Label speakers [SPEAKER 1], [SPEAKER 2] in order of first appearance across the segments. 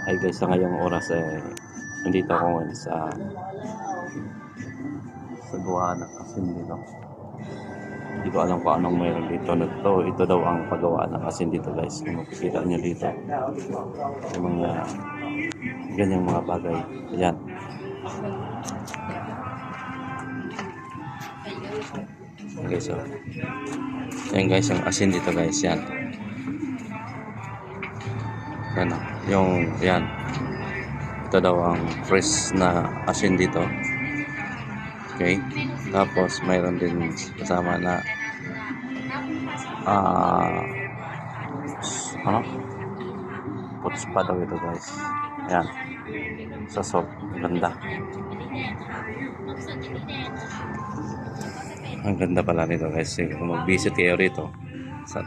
[SPEAKER 1] Ay guys, sa ngayong oras nandito ako ngayon sa gawa ng asin dito. Hindi ko alam kung anong mayroon dito. Ito daw ang paggawa ng asin dito guys. Kung makikita nyo dito, yung mga ganyang mga bagay. Ayan. Okay, so yan guys, yung asin dito guys. Yan. Yan, yan. Ito daw ang fresh na asin dito. Okay. Tapos mayroon din kasama na puts pa daw ito guys. Ayan. Sa salt. Ganda. Ang ganda pala nito guys. Kung mag-visit kayo rito,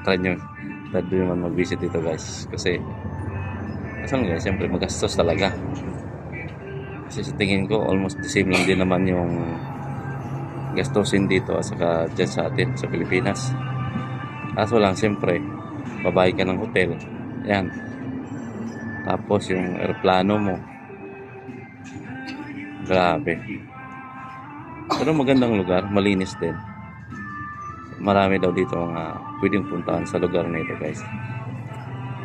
[SPEAKER 1] try nyo naman mag-visit dito guys. Kasi guys, siyempre magastos talaga. Kasi sa tingin ko almost the same lang din naman yung gastusin dito at saka dyan sa atin sa Pilipinas. Kaso lang siyempre babayad ka ng hotel. Yan. Tapos yung aeroplano mo, grabe. Pero magandang lugar, malinis din. Marami daw dito mga pwedeng puntahan sa lugar na ito guys.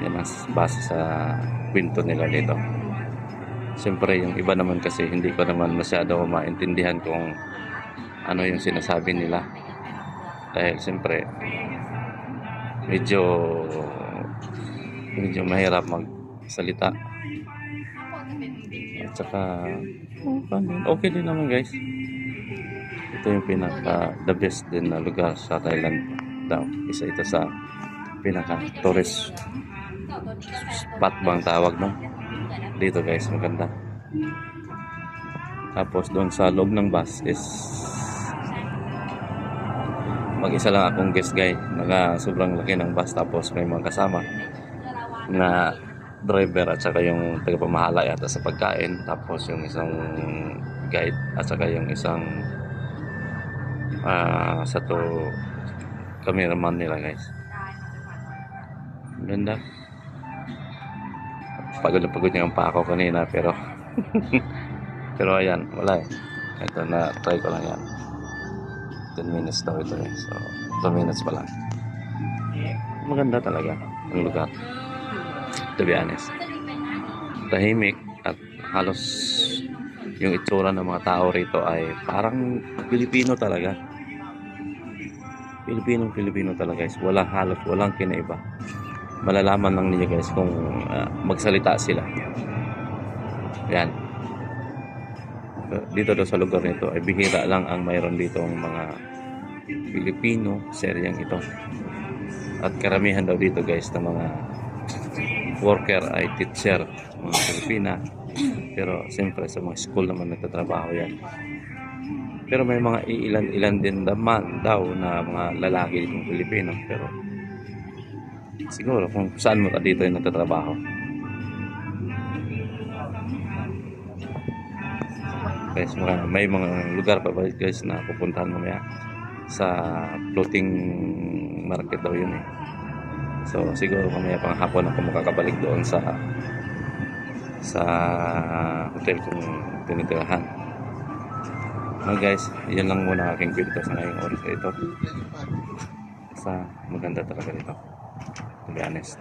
[SPEAKER 1] Yan ang base sa kwento nila dito. Siyempre yung iba naman kasi hindi ko naman masyado maintindihan kung ano yung sinasabi nila. Dahil siyempre medyo mahirap magsalita. At saka okay din naman guys. Ito yung pinaka the best din na lugar sa Thailand daw. Isa ito sa pinaka tourist spot bang tawag no? Dito guys, maganda. Tapos doon sa loob ng bus is mag-isa lang akong guest guys. Sobrang laki ng bus, tapos may mga kasama na driver at saka yung tagapamahala yata sa pagkain, tapos yung isang guide at saka yung isang sa to cameraman nila guys. Ganda. Pagod na pagod yung pa ako kanina pero pero ayan, wala eh. Ito na try ko lang yan. 10 minutes daw ito eh. So 2 minutes pa lang. Maganda talaga ang lugar, to be honest. Tahimik at halos yung itsura ng mga tao rito ay parang Pilipino talaga. Pilipino talaga guys. Walang kinaiba. Malalaman lang niyo guys kung magsalita sila. Yan. Dito daw sa lugar nito ay bihira lang ang mayroon dito ang mga Pilipino seryang ito. At karamihan daw dito guys ng mga worker ay teacher, mga Pilipina. Pero siyempre sa mga school naman nagtatrabaho yan. Pero may mga ilan din naman daw na mga lalaki ditong Pilipino. Pero siguro kung saan mo dito yung nagtatrabaho. Guys, may mga lugar pa ba guys na pupuntahan mamaya sa floating market daw yun eh. So siguro mamaya pang hapon ako makakabalik doon sa hotel kung tinitirahan. Guys, yan lang muna aking kwento sa ngayong oras ito. Sa maganda talaga dito, to be honest.